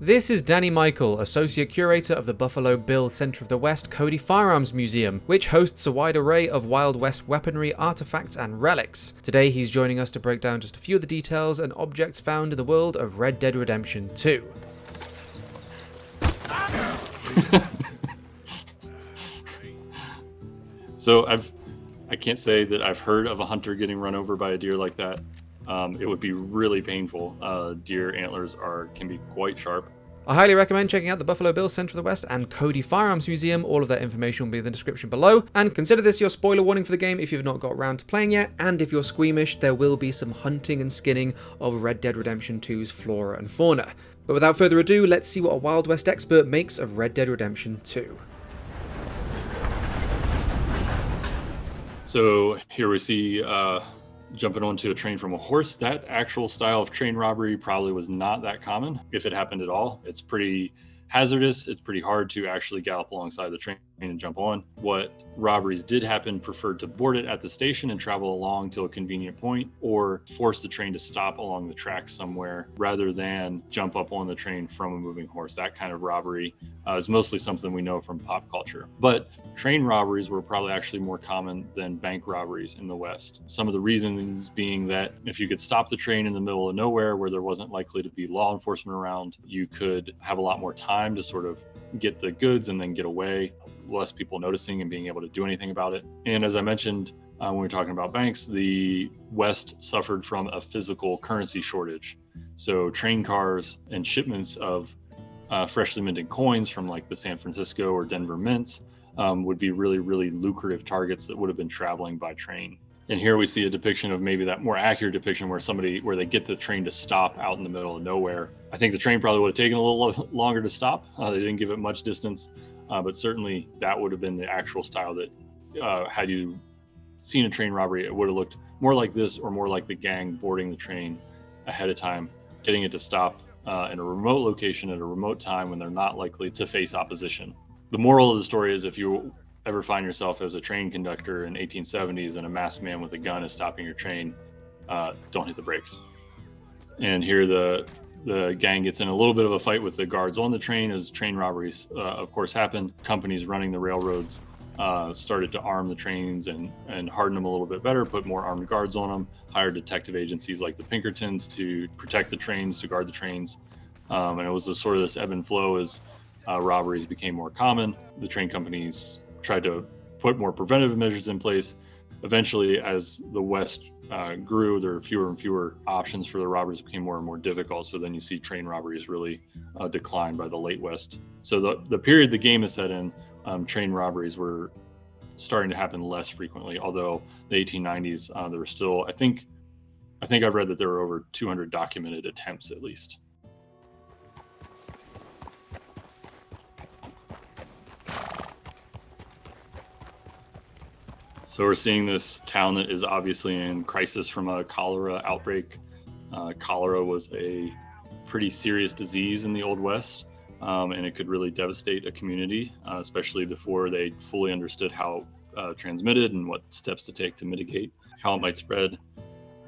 This is Danny Michael, Associate Curator of the Buffalo Bill Center of the West Cody Firearms Museum, which hosts a wide array of Wild West weaponry, artifacts, and relics. Today he's joining us to break down just a few of the details and objects found in the world of Red Dead Redemption 2. So I can't say that I've heard of a hunter getting run over by a deer like that. It would be really painful. Deer antlers can be quite sharp. I highly recommend checking out the Buffalo Bill Center of the West and Cody Firearms Museum. All of that information will be in the description below. And consider this your spoiler warning for the game if you've not got around to playing yet. And if you're squeamish, there will be some hunting and skinning of Red Dead Redemption 2's flora and fauna. But without further ado, let's see what a Wild West expert makes of Red Dead Redemption 2. So here we see jumping onto a train from a horse. That actual style of train robbery probably was not that common, if it happened at all. It's pretty hazardous. It's pretty hard to actually gallop alongside the train and jump on. What robberies did happen preferred to board it at the station and travel along to a convenient point, or force the train to stop along the tracks somewhere rather than jump up on the train from a moving horse. That kind of robbery is mostly something we know from pop culture. But train robberies were probably actually more common than bank robberies in the West. Some of the reasons being that if you could stop the train in the middle of nowhere where there wasn't likely to be law enforcement around, you could have a lot more time to sort of get the goods and then get away, less people noticing and being able to do anything about it. And as I mentioned, when we were talking about banks, the West suffered from a physical currency shortage. So train cars and shipments of freshly minted coins from like the San Francisco or Denver mints would be really, really lucrative targets that would have been traveling by train. And here we see a depiction of maybe that more accurate depiction where they get the train to stop out in the middle of nowhere. I think the train probably would have taken a little longer to stop. They didn't give it much distance, but certainly that would have been the actual style that had you seen a train robbery, it would have looked more like this or more like the gang boarding the train ahead of time, getting it to stop in a remote location at a remote time when they're not likely to face opposition. The moral of the story is if you ever find yourself as a train conductor in 1870s and a masked man with a gun is stopping your train, don't hit the brakes. And here the gang gets in a little bit of a fight with the guards on the train as train robberies, of course, happened. Companies running the railroads started to arm the trains and harden them a little bit better, put more armed guards on them, hired detective agencies like the Pinkertons to protect the trains, to guard the trains. And it was sort of this ebb and flow as robberies became more common. The train companies tried to put more preventative measures in place. Eventually, as the West grew, there were fewer and fewer options for the robbers, became more and more difficult. So then you see train robberies really decline by the late West. So the period the game is set in, train robberies were starting to happen less frequently. Although the 1890s, there were still, I think I've read that there were over 200 documented attempts at least. So we're seeing this town that is obviously in crisis from a cholera outbreak. Cholera was a pretty serious disease in the Old West, and it could really devastate a community, especially before they fully understood how transmitted and what steps to take to mitigate how it might spread.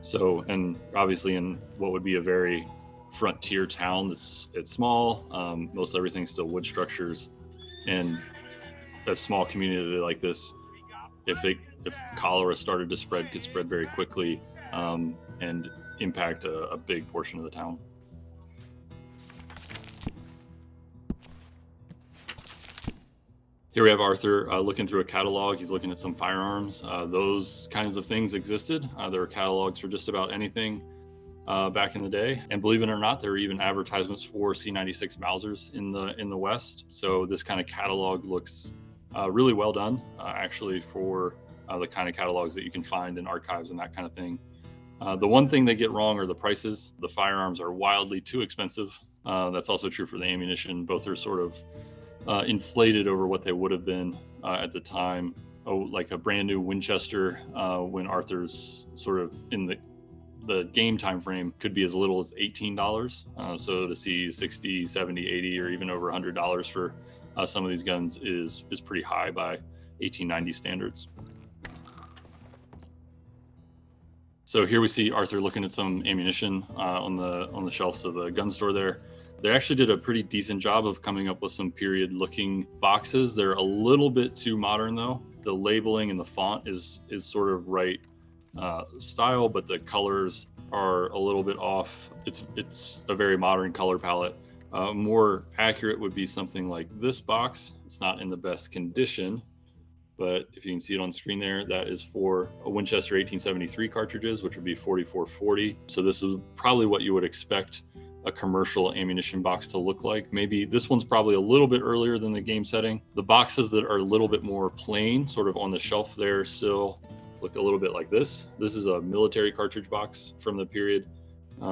So, and obviously in what would be a very frontier town, it's small, most everything's still wood structures, and a small community like this, if cholera started to spread, could spread very quickly and impact a big portion of the town. Here we have Arthur looking through a catalog. He's looking at some firearms. Those kinds of things existed. There were catalogs for just about anything back in the day. And believe it or not, there were even advertisements for C96 Mausers in the West. So this kind of catalog looks really well done, actually, for the kind of catalogs that you can find in archives and that kind of thing. The one thing they get wrong are the prices. The firearms are wildly too expensive. That's also true for the ammunition. Both are sort of inflated over what they would have been at the time. Like a brand new Winchester when Arthur's sort of in the game time frame could be as little as $18. So to see 60, 70, 80, or even over $100 for some of these guns is pretty high by 1890 standards. So here we see Arthur looking at some ammunition on the shelves of the gun store there. They actually did a pretty decent job of coming up with some period looking boxes. They're a little bit too modern though. The labeling and the font is sort of right style, but the colors are a little bit off. It's a very modern color palette. More accurate would be something like this box. It's not in the best condition, but if you can see it on screen there, that is for a Winchester 1873 cartridges, which would be 4440. So this is probably what you would expect a commercial ammunition box to look like. Maybe this one's probably a little bit earlier than the game setting. The boxes that are a little bit more plain, sort of on the shelf there, still look a little bit like this. This is a military cartridge box from the period.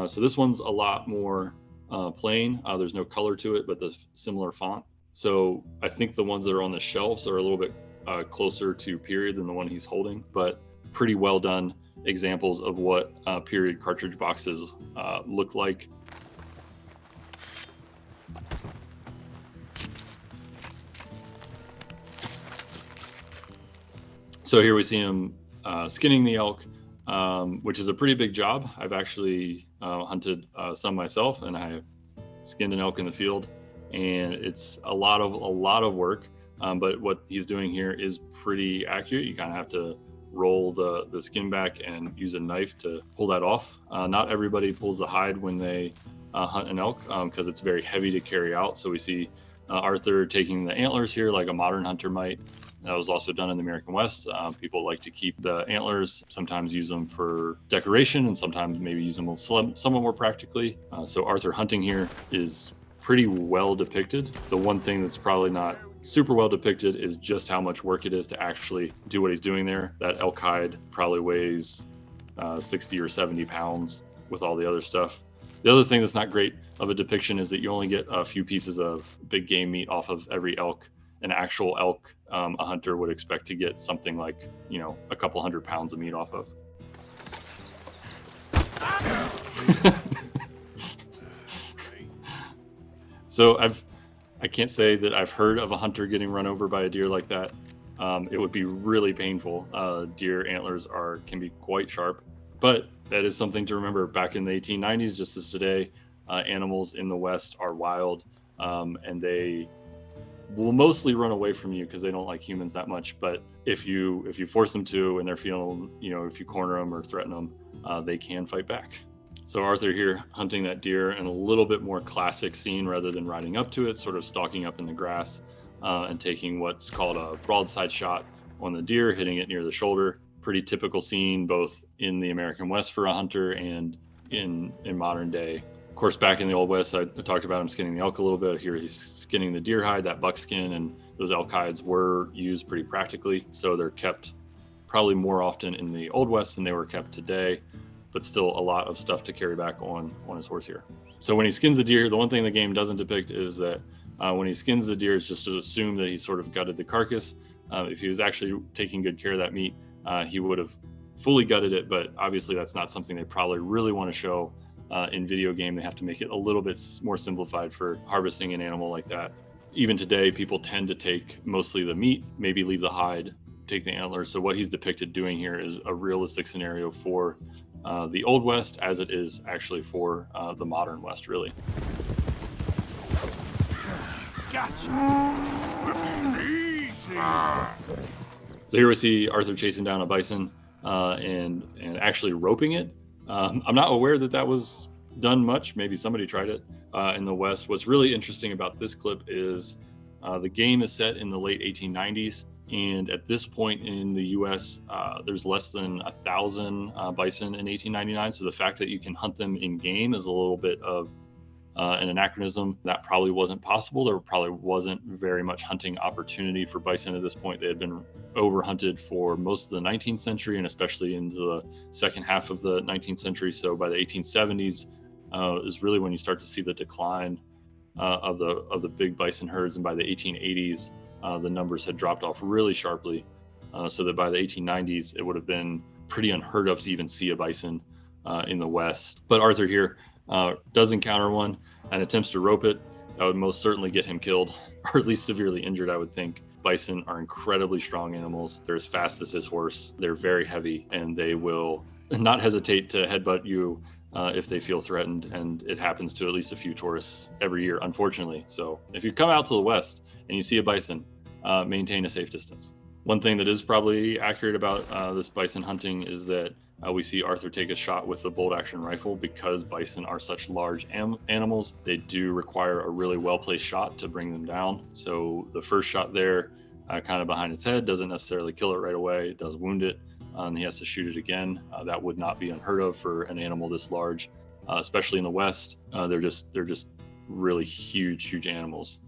So this one's a lot more plain. There's no color to it, but the similar font. So I think the ones that are on the shelves are a little bit closer to period than the one he's holding, but pretty well done examples of what period cartridge boxes look like. So here we see him skinning the elk, which is a pretty big job. I've actually hunted some myself, and I skinned an elk in the field, and it's a lot of work. But what he's doing here is pretty accurate. You kind of have to roll the skin back and use a knife to pull that off. Not everybody pulls the hide when they hunt an elk because it's very heavy to carry out. So we see Arthur taking the antlers here like a modern hunter might. That was also done in the American West. People like to keep the antlers, sometimes use them for decoration, and sometimes maybe use them somewhat more practically. So Arthur hunting here is pretty well depicted. The one thing that's probably not super well depicted is just how much work it is to actually do what he's doing there. That elk hide probably weighs 60 or 70 pounds with all the other stuff. The other thing that's not great of a depiction is that you only get a few pieces of big game meat off of every elk. An actual elk, a hunter would expect to get something like, a couple 100 pounds of meat off of. So I can't say that I've heard of a hunter getting run over by a deer like that. It would be really painful. Deer antlers can be quite sharp, but that is something to remember. Back in the 1890s, just as today, animals in the West are wild, and they will mostly run away from you because they don't like humans that much. But if you force them to, and they're feeling, if you corner them or threaten them, they can fight back. So Arthur here hunting that deer in a little bit more classic scene rather than riding up to it, sort of stalking up in the grass and taking what's called a broadside shot on the deer, hitting it near the shoulder. Pretty typical scene both in the American West for a hunter and in modern day. Of course, back in the Old West, I talked about him skinning the elk a little bit. Here he's skinning the deer hide, that buckskin, and those elk hides were used pretty practically. So they're kept probably more often in the Old West than they were kept today, but still a lot of stuff to carry back on his horse here. So when he skins the deer, the one thing the game doesn't depict is that when he skins the deer, it's just to assume that he sort of gutted the carcass. If he was actually taking good care of that meat, he would have fully gutted it, but obviously that's not something they probably really want to show in video game. They have to make it a little bit more simplified for harvesting an animal like that. Even today, people tend to take mostly the meat, maybe leave the hide, take the antlers. So what he's depicted doing here is a realistic scenario for the Old West as it is actually for the modern West, really. Gotcha. Easy. So here we see Arthur chasing down a bison and actually roping it. I'm not aware that was done much. Maybe somebody tried it in the West. What's really interesting about this clip is the game is set in the late 1890s. And at this point in the U.S., there's less than 1,000 bison in 1899. So the fact that you can hunt them in game is a little bit of an anachronism. That probably wasn't possible. There probably wasn't very much hunting opportunity for bison at this point. They had been overhunted for most of the 19th century and especially into the second half of the 19th century. So by the 1870s is really when you start to see the decline of the big bison herds. And by the 1880s, the numbers had dropped off really sharply, so that by the 1890s, it would have been pretty unheard of to even see a bison in the West. But Arthur here does encounter one and attempts to rope it. That would most certainly get him killed, or at least severely injured, I would think. Bison are incredibly strong animals. They're as fast as his horse. They're very heavy, and they will not hesitate to headbutt you if they feel threatened, and it happens to at least a few tourists every year, unfortunately. So if you come out to the west and you see a bison, maintain a safe distance. One thing that is probably accurate about this bison hunting is that we see Arthur take a shot with the bolt-action rifle. Because bison are such large animals, they do require a really well-placed shot to bring them down. So the first shot there, kind of behind its head, doesn't necessarily kill it right away. It does wound it, and he has to shoot it again. That would not be unheard of for an animal this large, especially in the West. They're just really huge animals.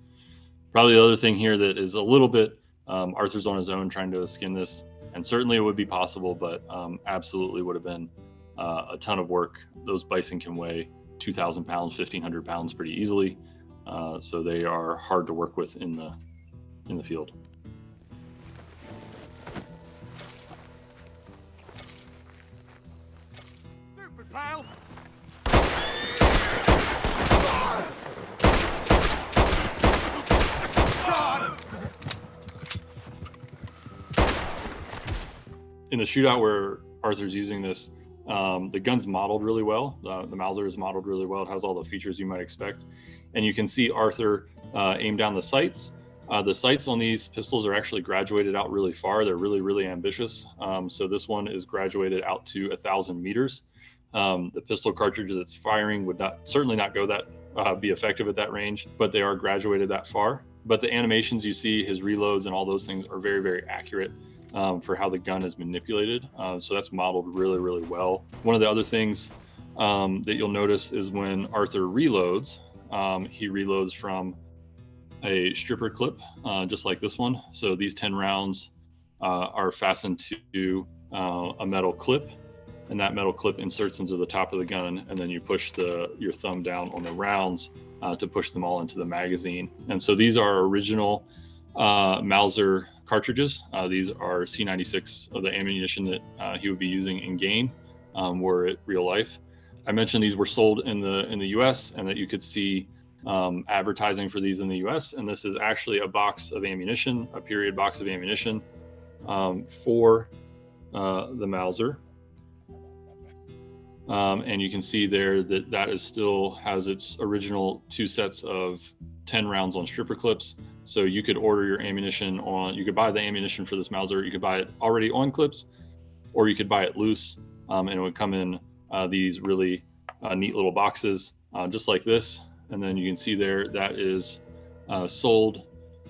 Probably the other thing here that is a little bit, Arthur's on his own trying to skin this, and certainly it would be possible, but absolutely would have been a ton of work. Those bison can weigh 2,000 pounds, 1,500 pounds pretty easily, so they are hard to work with in the field. Stupid pal! In the shootout where Arthur's using this, the gun's modeled really well. The Mauser is modeled really well. It has all the features you might expect. And you can see Arthur aim down the sights. The sights on these pistols are actually graduated out really far. They're really ambitious. So this one is graduated out to 1,000 meters. The pistol cartridges it's firing would certainly not go that be effective at that range, but they are graduated that far. But the animations you see, his reloads and all those things are very accurate for how the gun is manipulated. So that's modeled really well. One of the other things that you'll notice is when Arthur reloads, he reloads from a stripper clip, just like this one. So these 10 rounds are fastened to a metal clip, and that metal clip inserts into the top of the gun, and then you push your thumb down on the rounds to push them all into the magazine. And so these are original Mauser cartridges. These are C96 of the ammunition that he would be using in game, were it real life. I mentioned these were sold in the US, and that you could see advertising for these in the US. And this is actually a box of ammunition, a period box of ammunition for the Mauser. And you can see there that is still has its original 2 sets of 10 rounds on stripper clips. So you could order your ammunition you could buy the ammunition for this Mauser. You could buy it already on clips, or you could buy it loose, and it would come in these really neat little boxes, just like this. And then you can see there that is sold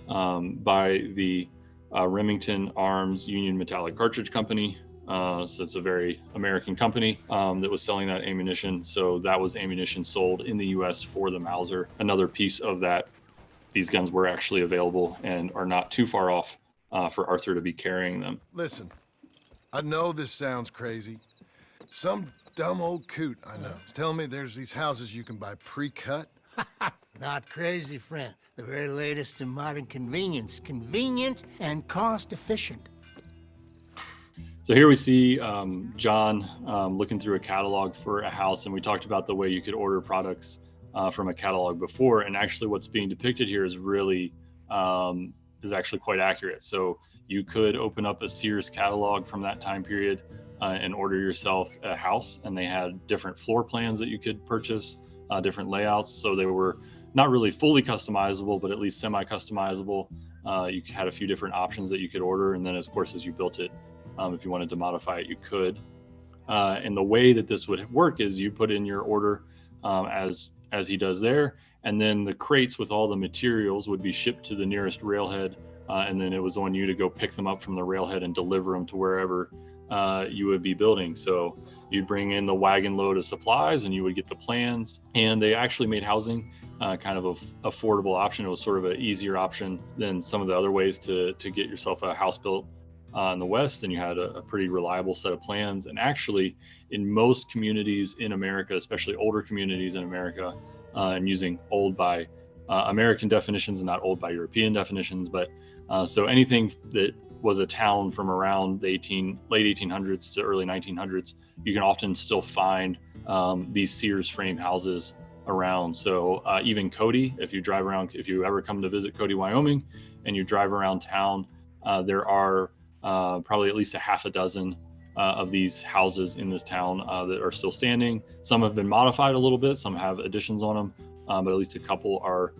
by the Remington Arms Union Metallic Cartridge Company. So it's a very American company that was selling that ammunition. So that was ammunition sold in the US for the Mauser. Another piece of that, these guns were actually available and are not too far off for Arthur to be carrying them. Listen, I know this sounds crazy. Some dumb old coot I know is telling me there's these houses you can buy pre-cut. Not crazy, friend. The very latest in modern convenience. Convenient and cost efficient. So here we see John looking through a catalog for a house, and we talked about the way you could order products from a catalog before, and actually what's being depicted here is really is actually quite accurate. So you could open up a Sears catalog from that time period and order yourself a house, and they had different floor plans that you could purchase, different layouts. So they were not really fully customizable, but at least semi-customizable. You had a few different options that you could order, and then of course as you built it, if you wanted to modify it, you could. And the way that this would work is you put in your order as he does there, and then the crates with all the materials would be shipped to the nearest railhead, and then it was on you to go pick them up from the railhead and deliver them to wherever you would be building. So you'd bring in the wagon load of supplies, and you would get the plans. And they actually made housing kind of an affordable option. It was sort of an easier option than some of the other ways to get yourself a house built in the West, and you had a pretty reliable set of plans. And actually, in most communities in America, especially older communities in America, and using old by American definitions and not old by European definitions, but so anything that was a town from around the late 1800s to early 1900s, you can often still find these Sears frame houses around. So even Cody, if you ever come to visit Cody, Wyoming, and you drive around town, there are probably at least a half a dozen of these houses in this town that are still standing. Some have been modified a little bit, some have additions on them, but at least a couple are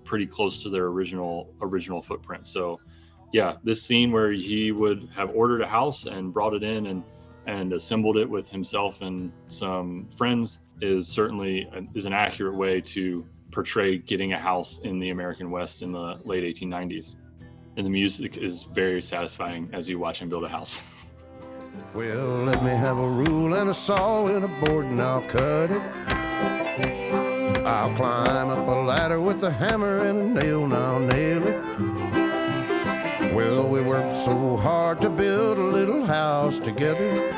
pretty close to their original footprint. So yeah, this scene where he would have ordered a house and brought it in and assembled it with himself and some friends is certainly an accurate way to portray getting a house in the American West in the late 1890s. And the music is very satisfying as you watch him build a house. Well, let me have a rule and a saw and a board and I'll cut it. I'll climb up a ladder with a hammer and a nail and I'll nail it. Well, we worked so hard to build a little house together.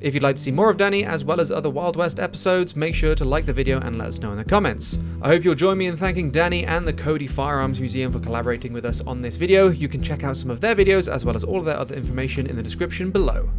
If you'd like to see more of Danny, as well as other Wild West episodes, make sure to like the video and let us know in the comments. I hope you'll join me in thanking Danny and the Cody Firearms Museum for collaborating with us on this video. You can check out some of their videos, as well as all of their other information in the description below.